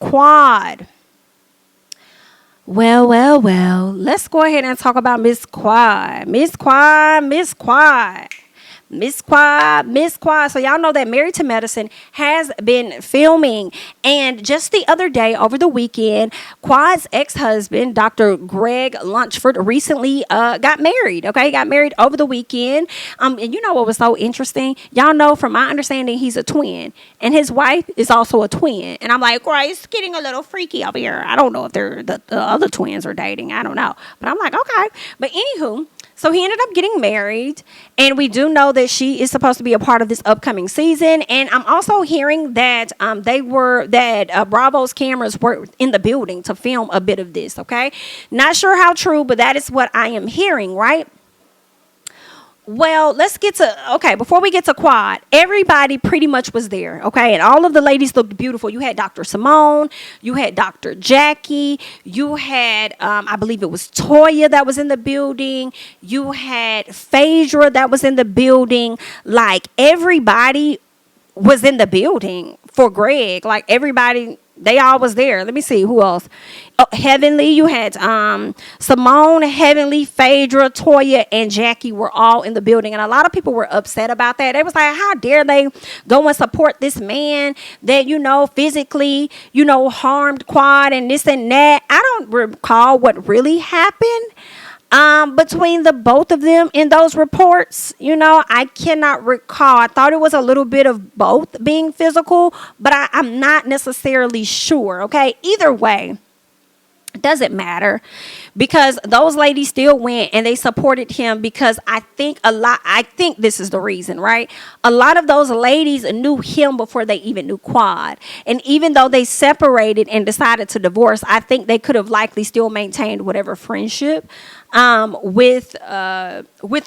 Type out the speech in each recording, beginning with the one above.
Quad. Well. Let's go ahead and talk about Miss Quad. Miss Quad. So y'all know that Married to Medicine has been filming, and just the other day, over the weekend, Quad's ex-husband, Dr. Greg Lunsford, recently got married. Okay, got married over the weekend. And you know what was so interesting? Y'all know, from my understanding, he's a twin, and his wife is also a twin. And I'm like, right, it's getting a little freaky over here. I don't know if they're the other twins are dating. I don't know, but I'm like, okay. But anywho. So he ended up getting married, and we do know that she is supposed to be a part of this upcoming season. And I'm also hearing that Bravo's cameras were in the building to film a bit of this. Okay, not sure how true, but that is what I am hearing. Right. Well, let's get to, okay, before we get to Quad, everybody pretty much was there, okay? And all of the ladies looked beautiful. You had Dr. Simone, you had Dr. Jackie, you had, I believe it was Toya that was in the building, you had Phaedra that was in the building. Like, everybody was in the building for Greg. Like, everybody, they all was there. Let me see, who else? Oh, Heavenly, you had Simone, Heavenly, Phaedra, Toya, and Jackie were all in the building. And a lot of people were upset about that. They was like, how dare they go and support this man that, physically, harmed Quad and this and that. I don't recall what really happened between the both of them in those reports. I cannot recall. I thought it was a little bit of both being physical, but I'm not necessarily sure. Okay, either way, it doesn't matter, because those ladies still went and they supported him, because I think this is the reason, right? A lot of those ladies knew him before they even knew Quad. And even though they separated and decided to divorce, I think they could have likely still maintained whatever friendship with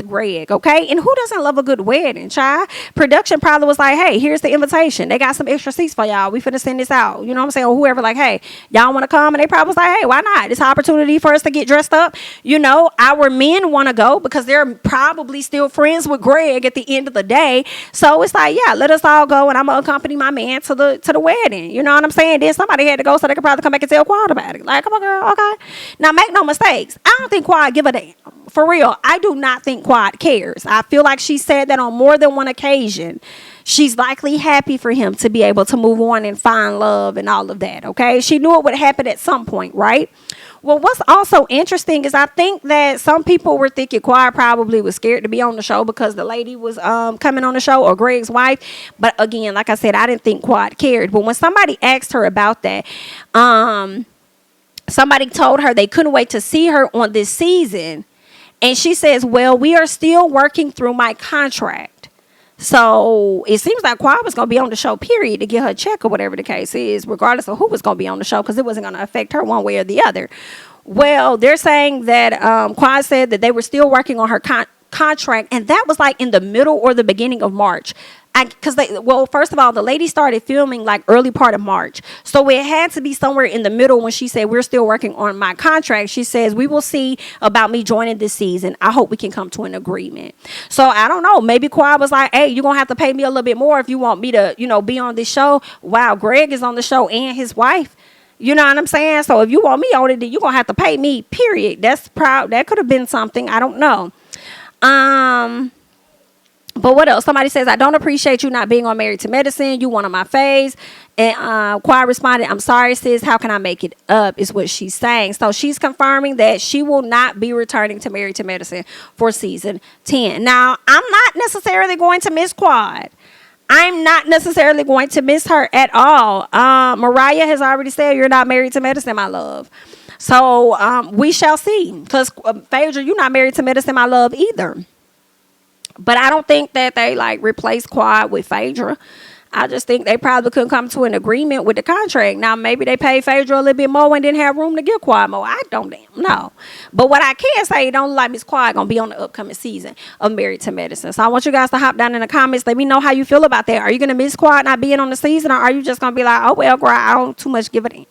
Greg, okay? And who doesn't love a good wedding, child? Production probably was like, hey, here's the invitation. They got some extra seats for y'all. We finna send this out. You know what I'm saying? Or whoever, like, hey, y'all want to come? And they probably was like, hey, why not? It's an opportunity for us to get dressed up. Our men want to go because they're probably still friends with Greg at the end of the day. So it's like, yeah, let us all go, and I'm gonna accompany my man to the wedding. You know what I'm saying? Then somebody had to go so they could probably come back and tell Quad about it. Like, come on, girl, okay? Now, make no mistakes. I don't think Quad give a damn. For real, I do not think Quad cares. I feel like she said that on more than one occasion. She's likely happy for him to be able to move on and find love and all of that, okay? She knew it would happen at some point, right? Well, what's also interesting is I think that some people were thinking Quad probably was scared to be on the show because the lady was coming on the show, or Greg's wife. But again, like I said, I didn't think Quad cared. But when somebody asked her about that, somebody told her they couldn't wait to see her on this season. And she says, well, we are still working through my contract. So it seems like Quad was going to be on the show, period, to get her check or whatever the case is, regardless of who was going to be on the show, because it wasn't going to affect her one way or the other. Well, they're saying that Quad said that they were still working on her contract, and that was like in the middle or the beginning of March. First of all, the lady started filming like early part of March. So it had to be somewhere in the middle when she said, we're still working on my contract. She says, we will see about me joining this season. I hope we can come to an agreement. So I don't know. Maybe Quad was like, hey, you're going to have to pay me a little bit more if you want me to, be on this show. Wow, Greg is on the show and his wife. You know what I'm saying? So if you want me on it, then you're going to have to pay me, period. That could have been something. I don't know. But what else? Somebody says, I don't appreciate you not being on Married to Medicine. You one of my faves. And Quad responded, I'm sorry, sis. How can I make it up? Is what she's saying. So she's confirming that she will not be returning to Married to Medicine for season 10. Now, I'm not necessarily going to miss Quad. I'm not necessarily going to miss her at all. Mariah has already said, you're not married to medicine, my love. So we shall see. Because Phaedra, you're not married to medicine, my love, either. But I don't think that they replace Quad with Phaedra. I just think they probably couldn't come to an agreement with the contract. Now, maybe they paid Phaedra a little bit more and didn't have room to give Quad more. I don't damn know. But what I can say, it don't look like Miss Quad going to be on the upcoming season of Married to Medicine. So I want you guys to hop down in the comments. Let me know how you feel about that. Are you going to miss Quad not being on the season, or are you just going to be like, oh, well, girl, I don't too much give a damn.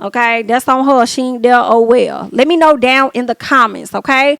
Okay, that's on her. She ain't there. Oh, well. Let me know down in the comments, okay?